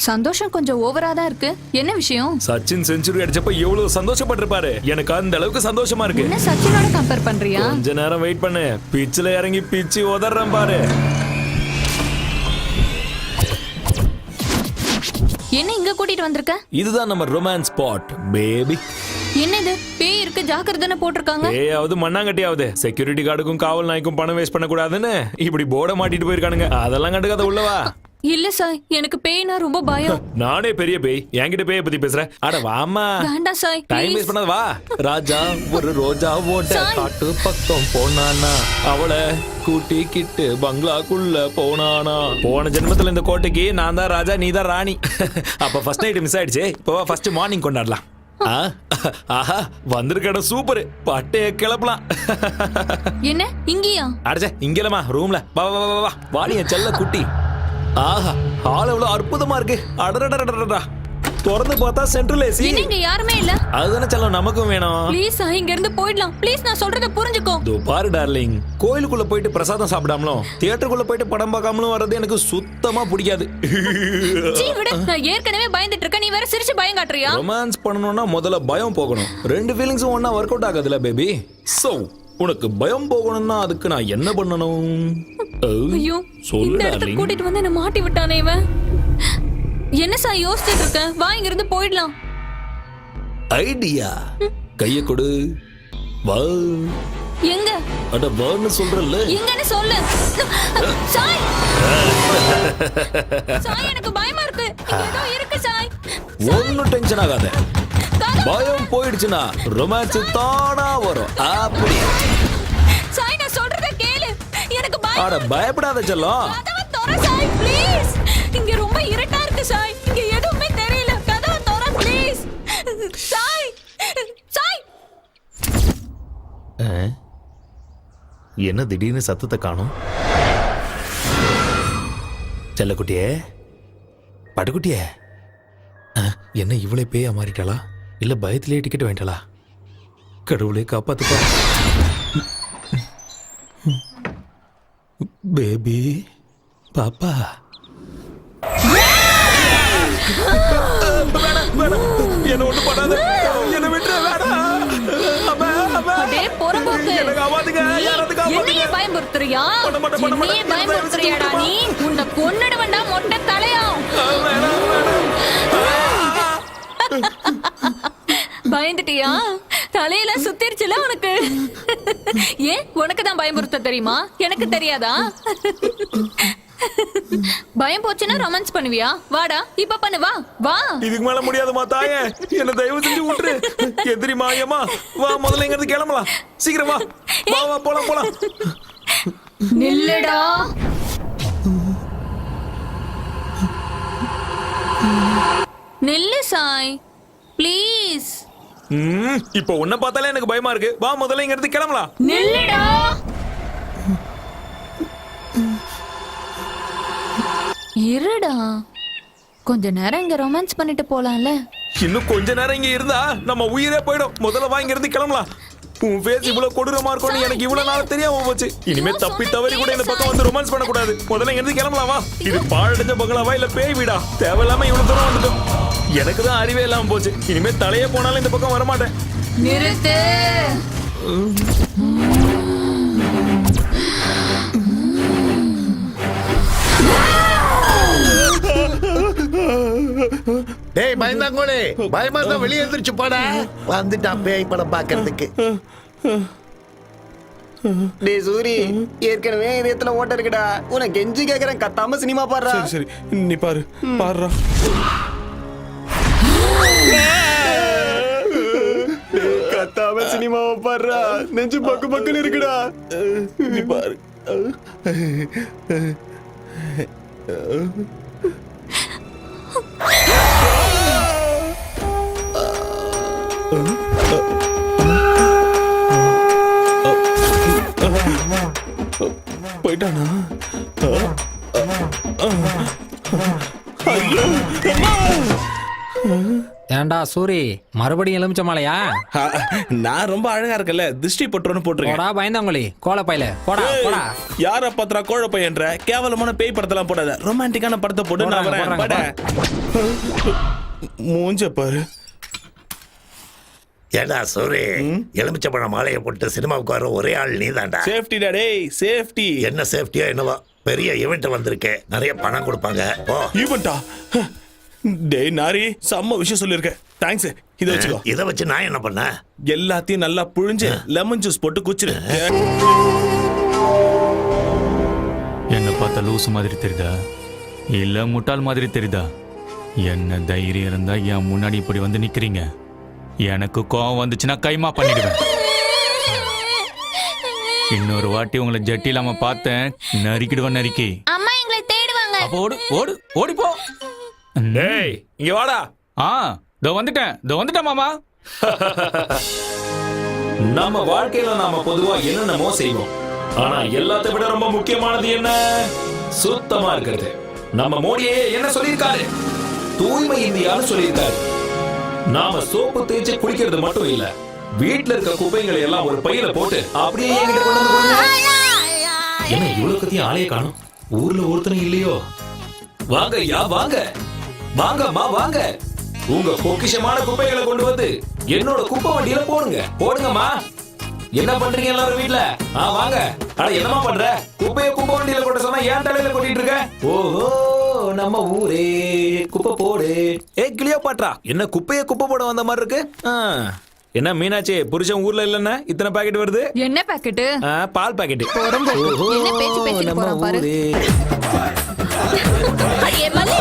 சந்தோஷம் கொஞ்சம் ஓவரா தான் இருக்கு. என்ன விஷயம்? சச்சின் செஞ்சுரி அடிச்சப்ப எவ்வளவு சந்தோஷப்பட்டிருப்பாரு. எனக்கு அந்த அளவுக்கு சந்தோஷமா இருக்கு. என்ன சச்சினோட கம்பேர் பண்றியா? கொஞ்ச நேரம் வெயிட் பண்ணு. பிச்சில இறங்கி பிச்சு உதறேன் பாரு. என்ன இங்க கூட்டிட்டு வந்திருக்க? இதுதான் நம்ம ரொமான்ஸ் ஸ்பாட் பேபி. என்ன இது? பேய் இருக்கு ஜாக்கிரதைன்னு போட்டிருக்காங்க. பேயாவது மண்ணாங்கட்டியாவது செக்யூரிட்டி கார்டுக்கும் காவல் நாய்க்கும் பணம் வேஸ்ட் பண்ண கூடாதுன்னு இப்படி போர்டை மாட்டிட்டு போயிருக்கானுங்க. அதெல்லாம் கண்டுக்காத உள்ளவா. இல்ல சாய், எனக்கு பேய்னா ரொம்ப பயம். நானே பெரிய பேய், என்கிட்ட பேய பத்தி பேசுற? அட வாமா. வேண்டாம் சாய், டைம் வேஸ்ட் பண்ணாத வா. ராஜா ஒரு ரோஜா ஓட்ட காட்டு பக்கம் போனானா, அவளை கூட்டிக்கிட்டு பங்களாக்குள்ள போனானா. போன ஜென்மத்துல இந்த கோட்டைக்கு நான் தான் ராஜா, நீ தான் ராணி. அப்ப ஃபர்ஸ்ட் நைட் மிஸ் ஆயிடுச்சு. இப்போ ஃபர்ஸ்ட் மார்னிங் கொண்டாடலாம். ஆஹா வந்திருக்கட சூப்பர். பட்டைய கிளப்பலாம். என்ன இங்கயா? அடச்சே இங்கலமா ரூம்ல. வா வா வா வா. வாடி என் செல்ல குட்டி. ஆஹா ஹால் எவ்வளவு அற்புதமா இருக்கு. அடடடடடடா. திறந்து பார்த்தா சென்ட்ரல் ஏசி. இங்க யாருமே இல்ல. அதுதானே செல்லம் நமக்கும் வேணும். ப்ளீஸ் இங்க இருந்து போய்டலாம். ப்ளீஸ் நான் சொல்றத புரிஞ்சுக்கோ. தோ பாரு டார்லிங், கோயிலுக்குள்ள போயிட்டு பிரசாதம் சாப்பிடாமலும் தியேட்டருக்குள்ள போயிட்டு படம் பார்க்காமலும் வர்றது எனக்கு சுத்தமா பிடிக்காது. சீ விடு, நான் ஏற்கனவே பயந்துட்டு இருக்கேன். நீ வேற சிரிச்சு பயம் காட்டுறியா? ரொமான்ஸ் பண்ணனும்னா முதல்ல பயம் போகணும். ரெண்டு ஃபீலிங்ஸும் ஒண்ணா வொர்க் அவுட் ஆகாதுல பேபி. சோ உனக்கு பயம் போகணும்னா அதுக்கு நான் என்ன பண்ணணும்? ஐயோ இந்த இடத்துக்கு கூட்டிட்டு வந்து என்ன மாட்டி விட்டானே இவன். என்ன சார் யோசிச்சுட்டு இருக்க? வா இங்க இருந்து போயிடலாம். ஐடியா. கைய கொடு. வா. எங்க? அட வான்னு சொல்றல்ல. எங்கன்னு சொல்லு. சாய். சாய் எனக்கு பயமா இருக்கு. ஏதோ இருக்கு சாய். ஒண்ணும் டென்ஷன் ஆகாத. பயம் போயிடுச்சுனா ரொமான்ஸ் தானா வரும். அப்படி. சாய் நான் சொல்றத கேளு. எனக்கு பயம். அட பயப்படாத செல்லம். கதவை தர சாய் ப்ளீஸ். இங்க ரொம்ப இருட்டா இருக்கு சாய். இங்க எதுவுமே தெரியல. கதவை தர ப்ளீஸ். சாய். சாய். என்ன திடீர்னு சத்தத்தை காணோம்? செல்லக்குட்டியே, பட்டுக்குட்டியே, என்ன இவளே பேயா மாறிட்டாளா? இல்ல பயத்திலேயே டிக்கெட் வாங்கிட்டாளா? கடவுளே காப்பாத்துப்பா. பேபி பாப்பா. என்ன ஒண்ணு பண்ணாத. என்ன விட்டுற வேணாம். அடே பொறம்போக்கு. என்னையே பயமுறுத்துறியா? என்னையே பயமுறுத்துறியாடா நீ? உன்னை கொன்னுடுவேன்டா மொட்டை தலையா. பயந்துட்டியா? தலையில சுத்திருச்சுல உனக்கு. ஏன் உனக்கு தான் பயமுறுத்த தெரியுமா? எனக்கு தெரியாதா? பயம் போச்சுன்னா ரொமான்ஸ் பண்ணுவியா? வாடா இப்ப பண்ணு. வா வா. இதுக்கு மேல முடியாதுமா தாயே. என்ன தயவு செஞ்சு விட்டுரு. எதிரி மாயமா. வா முதல்ல இங்க இருந்து கிளம்பலாம். சீக்கிரம் வா. வா வா போலாம் போலாம். நில்லுடா. நில்லு சாய் ப்ளீஸ். இப்போ உன்னை பார்த்தாலே எனக்கு பயமா இருக்கு. வா முதல்ல இங்க இருந்து கிளம்பலாம். நில்லுடா. இருடா கொஞ்ச நேரம் இங்க ரொமான்ஸ் பண்ணிட்டு போலாம்ல. இன்னும் கொஞ்ச நேரம் இங்க இருந்தா நம்ம உயிரே போயிடும். முதல்ல வா இங்க இருந்து கிளம்பலாம். உன் ஃபேஸ் இவ்வளவு கொடூரமா இருக்கும்னு எனக்கு இவ்வளவு நாள் தெரியாம போச்சு. இனிமே தப்பி தவறி கூட இந்த பக்கம் வந்து ரொமான்ஸ் பண்ண கூடாது. முதல்ல இங்க இருந்து கிளம்பலாம் வா. இது பாழடைஞ்ச பங்களாவா இல்ல பேய் வீடா? தேவையில்லாம இவ்வளவு தூரம் வந்துட்டோம். எனக்கு தான் அறிவே இல்லாம போச்சு. இனிமே தலையே போனாலும் இந்த பக்கம் வரமாட்டேன். நிறுத்து. டேய் பயந்தாங்கோலே, பயமா தான் வெளியே எந்திரிச்சு போடா. வந்துட்டான் பேய் படம் பாக்குறதுக்கு. டேய் சூரி, ஏற்கனவே இதயத்துல ஓட்ட இருக்குடா. உனக்கு கெஞ்சி கேக்குறேன், கத்தாம சினிமா பாடுறா. சரி நீ பாரு பாடுறா. கத்தாம சினிமாவை பாடுறா. நெஞ்சு பக்கு பக்குன்னு இருக்குடா. நீ பாரு. போயிட்டானா? ஏன்டா சூரி மறுபடியும் எலுமிச்ச மாலையா? நான் ரொம்ப அழகா இருக்கல, திருஷ்டி பட்டுறோன்னு போட்டிருக்கேன். போடா பயந்தாங்கொழி கோலப்பையில போடா போடா. யார பத்திரா கோழ பையன்ற கேவலமான பேய் படத்தெல்லாம் போடாத, ரொமான்டிக்கான படத்தை போட்டு நான் வரேன். பட மூஞ்ச பாரு. ஏடா சூரி, எலுமிச்சப்பழ மாலையை போட்டு சினிமாவுக்கு வர ஒரே ஆள் நீதான்டா. சேஃப்டி டேய், சேஃப்டி. என்ன சேஃப்டியா என்னவா? பெரிய ஈவெண்ட் வந்திருக்கு, நிறைய பணம் கொடுப்பாங்க. ஓ ஈவென்ட்டா? டேய் நாரி, செம்ம விஷயம் சொல்லிருக்க. தேங்க்ஸ். இத வச்சுக்கோ. இத வச்சு நான் என்ன பண்ண? எல்லாத்தையும் நல்லா புழிஞ்சு லெமன் ஜூஸ் போட்டு குச்சிரு. என்ன பார்த்தா லூசு மாதிரி தெரியுதா இல்ல முட்டாள் மாதிரி தெரியுதா? என்ன தைரியம் இருந்தா என் முன்னாடி இப்படி வந்து நிக்கிறீங்க? எனக்கு கோவம் வந்துச்சுன்னா கைமா பண்ணிடுவேன். இன்னொரு வாட்டி உங்களை ஜட்டி இல்லாம பார்த்தேன், நறுக்கிடுவேன் நறுக்கி. அம்மா எங்களை தேடுவாங்க. அப்போ ஓடு ஓடு ஓடி போ. டேய் இங்க வாடா. இதோ வந்துட்டேன் மாமா. நம்ம வாழ்க்கையில நாம பொதுவா என்னென்னமோ செய்வோம், ஆனா எல்லாத்தை விட ரொம்ப முக்கியமானது என்ன? சுத்தமா இருக்கிறது. நம்ம மோடியே என்ன சொல்லியிருக்காரு? தூய்மை இந்தியான்னு சொல்லியிருக்காரு. நாம சோப்பு தேய்ச்சி குளிக்கிறது மட்டும் இல்ல, வீட்டுல இருக்க குப்பைகளை எல்லாம் ஒரு பையில போட்டு அப்படியே என்கிட்ட கொண்டு வந்து கொடுங்க. என்ன இவ்வளவு கத்தியும் ஆளைய காணும்? ஊர்ல ஒருத்தனும் இல்லையோ? வாங்க ஐயா வாங்க, வாங்கம்மா வாங்க. உங்க பொக்கிஷமான குப்பைகளை கொண்டு வந்து என்னோட குப்பை வண்டியில போடுங்க. போடுங்கம்மா. என்ன பண்றீங்க எல்லாரும் வீட்ல? வாங்க. அட என்னமா பண்ற? குப்பைய குப்பை வண்டியில கொட்ட சொன்னா ஏன் தலையில கொட்டிட்டு இருக்க? ஓஹோ, நம்ம ஊரே குப்பை போடு. கிளியோபாட்ரா, என்ன குப்பைய குப்பை போட வந்த மாதிரி இருக்கு? என்ன மீனாட்சி, புருஷன் ஊர்ல இல்லன்னா இத்தனை பாக்கெட் வருது? என்ன பாக்கெட்? பால் பாக்கெட். என்ன பேச்சு பேசிட்டு போறான் பாரு. அடே மல்லி.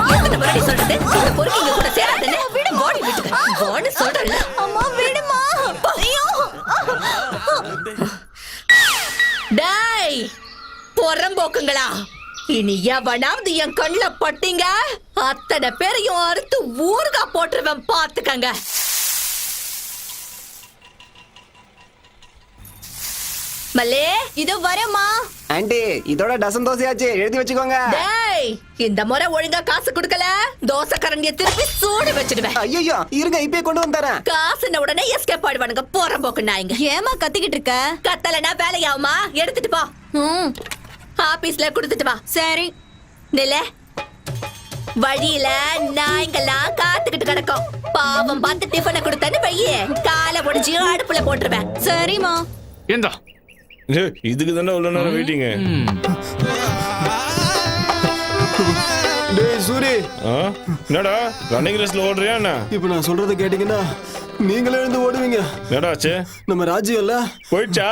எத்தனை முறை சொல்றது? இந்த பொறுக்கிங்க கூட சேராதே. விடு மோடி விட்டு. போன்னு சொல்றல. அம்மா விடுமா. ஐயோ. டேய் பொறம்போக்குங்களா, இனி எவனாவது என் கண்ணுல பட்டீங்க அத்தனை பேரையும் அறுத்து ஊர்கா போட்டுருவேன், பாத்துக்கங்க. மல்லே இதோ வரமா. ஆண்டி இதோட டசன் தோசையாச்சு, எழுதி வச்சுக்கோங்க. டேய் இந்த முறை ஒழுங்கா காசு கொடுக்கல தோசை கரண்டிய திருப்பி சூடு வச்சிடுவேன். ஐயோ இருங்க, இப்பயே கொண்டு வந்துறேன். காசுன உடனே எஸ்கேப் ஆடுவானுங்க போறம்போக்கு நாய்ங்க. ஏமா கத்திக்கிட்டு இருக்க? கத்தலனா வேலையாவுமா? எடுத்துட்டு போ. ஆபீஸ்ல கொடுத்துட்டு வா. சரி நில. வழியில நாய்ங்கெல்லாம் காத்துக்கிட்டு கிடக்கும். பாவம் பார்த்து டிஃபனை கொடுத்தன்னு வையே, காலை ஒடிச்சு அடுப்புல போட்டுருவேன். சரிமா. ஏண்டா இதுக்கு தானே உள்ள நேரம் வெயிட்டிங். டேய் சூரி, என்னடா ரன்னிங் ரேஸ்ல ஓடுறியா என்ன? இப்ப நான் சொல்றத கேட்டீங்கன்னா நீங்களே எழுந்து ஓடுவீங்க. என்னடா ஆச்சு? நம்ம ராஜ்யம் இல்ல போயிடுச்சா?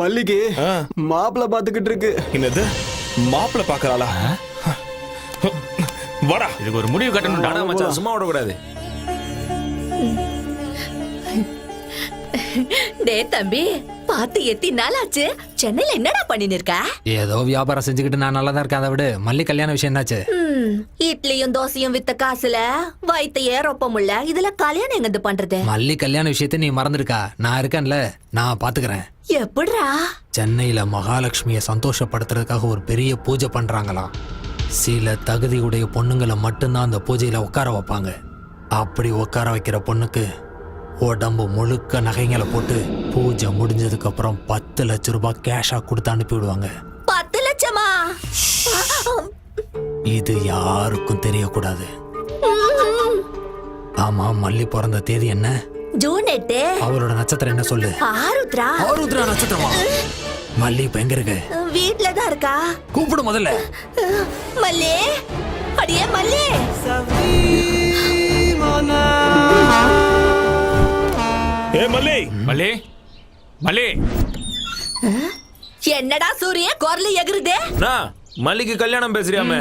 மல்லிகை மாப்பிள்ள பாத்துக்கிட்டு இருக்கு. என்னது மாப்பிள்ள பாக்குறாளா? வாடா, இதுக்கு ஒரு முடிவு கட்டணும். ஆனா மச்சான் சும்மா விடக்கூடாது. டே தம்பி, பாத்து எத்தி நாளாச்சு. சென்னையில என்னடா பண்ணின்னு இருக்க? ஏதோ வியாபாரம் செஞ்சுக்கிட்டு நான் நல்லா தான் இருக்கேன். அதை விடு, மல்லி கல்யாண விஷயம் என்னாச்சு? இட்லியும் தோசையும் வித்த காசுல வயித்தையே ரொப்ப முடியல, இதுல கல்யாணம் எங்க பண்றது? மல்லி கல்யாண விஷயத்தை நீ மறந்துருக்கா? நான் இருக்கேன்ல, நான் பாத்துக்கிறேன். எப்படிரா? சென்னையில மகாலட்சுமிய சந்தோஷப்படுத்துறதுக்காக ஒரு பெரிய பூஜை பண்றாங்களாம். சில தகுதியுடைய பொண்ணுங்களை மட்டும்தான் அந்த பூஜையில உட்கார வைப்பாங்க. அப்படி உட்கார வைக்கிற பொண்ணுக்கு உடம்பு முழுக்க நகைங்களை போட்டு பூஜை முடிஞ்சதுக்கு அப்புறம் 10 லட்சம் ரூபாய் கேஷா கொடுத்து அனுப்பிவிடுவாங்க. 10 லட்சமா? இது யாருக்கும் தெரியக்கூடாது. ஆமா, மல்லி பிறந்த தேதி என்ன? ஜூன் 8. அவரோட நட்சத்திரம் என்ன சொல்லு? ஆருத்ரா. ஆருத்ரா நட்சத்திரமா? மல்லி இப்ப எங்க இருக்கு? வீட்ல தான் இருக்கா. கூப்பிடு முதல்ல. மல்லி, அடியே மல்லி. மல்லி மல்லி மல்லி. என்னடா சூரிய குரல் எகுறுதே? நான் மல்லிக்கு கல்யாணம் பேசுறியாமே?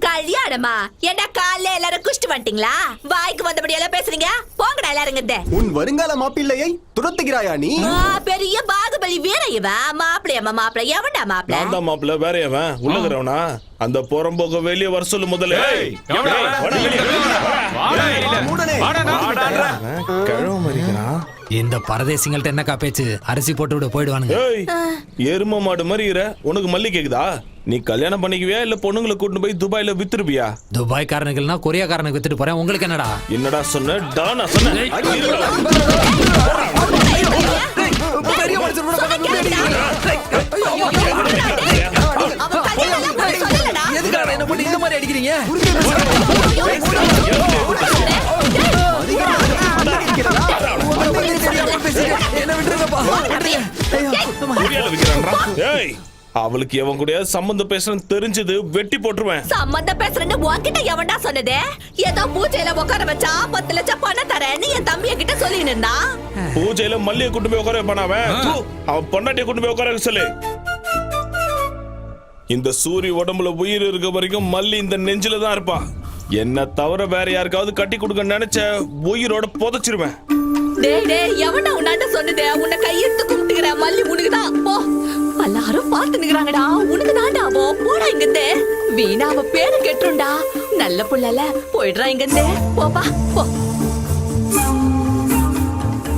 கல்யாணமா? என்ன காலைல எல்லாரும் குஷ்டு வந்துட்டீங்களா? வாய்க்கு வந்தபடி எல்லாம் பேசுறீங்க. போங்கடா எல்லாரும் இங்க. உன் வருங்கால மாப்பிள்ளையை துரத்துகிறாயா நீ? பெரிய பாகுபலி வீர இவன். மாப்பிள்ளையம்மா மாப்பிள்ளை. எவன்டா மாப்பிள்ளை? நான் தான் மாப்பிள்ளை, வேற எவன்? உள்ளகிறவனா? அந்த புறம்போக்க வெளியே வர சொல்லு முதல்ல. மூடனே. கிழவ மறிக்கிறான். இந்த பரதேசிங்கள்ட்ட என்னக்கா பேச்சு? அரிசி போட்டு விட போயிடுவானுங்க. ஏய் எரும மாடு மாதிரி இரு. உனக்கு மல்லி கேக்குதா? நீ கல்யாணம் பண்ணிக்குவியா இல்ல பொண்ணுங்களை கூட்டிட்டு போய் துபாயில வித்துருப்பியா? துபாய்க்காரனுக்குன்னா கொரியாக்காரனுக்கு வித்துட்டு போறேன். உங்களுக்கு என்னடா? என்னடா சொன்ன? டானா சொன்ன? பெரிய மனுஷன் கூட பக்கத்துல வந்து அடிக்கிறீங்க. எதுக்காக என்ன போட்டு இந்த மாதிரி அடிக்கிறீங்க? என்ன விட்டுருங்கப்பா. புரியல விக்கிறான்டா. ஏய் அவளுக்கு எவன் கூட சம்பந்தம் பேசுறேன்னு தெரிஞ்சது வெட்டி போட்டுருவேன். சம்பந்தம் பேசுறேன்னு உன்கிட்ட எவன்டா சொன்னதே? ஏதோ பூஜையில உட்கார வச்சா 10 லட்சம் பணம் தரேன்னு என் தம்பிய கிட்ட சொல்லின்னு இருந்தா. பூஜையில மல்லியை கூட்டு போய் உட்கார வைப்பான் அவன் பொண்டாட்டியை கூட்டு போய் உட்கார வைக்க சொல்லு. இந்த சூரிய உடம்புல உயிர் இருக்க வரைக்கும் மல்லி இந்த நெஞ்சில தான் இருப்பா. என்ன தவிர வேற யாருக்காவது கட்டி கொடுக்க நினைச்ச உயிரோட புதைச்சிருவேன். டேய் டேய் எவன்டா உன்னாண்ட சொன்னதே? உன்னை கையெடுத்து கும்பிட்டுக்கிற மல்லி உனக்குதான். போ, எல்லாரும் பார்த்து நிக்கிறாங்கடா. உனக்கு தான்டா. போடா இங்கிருந்து. வீணா அவ பேரு கெட்டுருண்டா. நல்ல புள்ளல போயிடுறா இங்கிருந்து. போப்பா போ.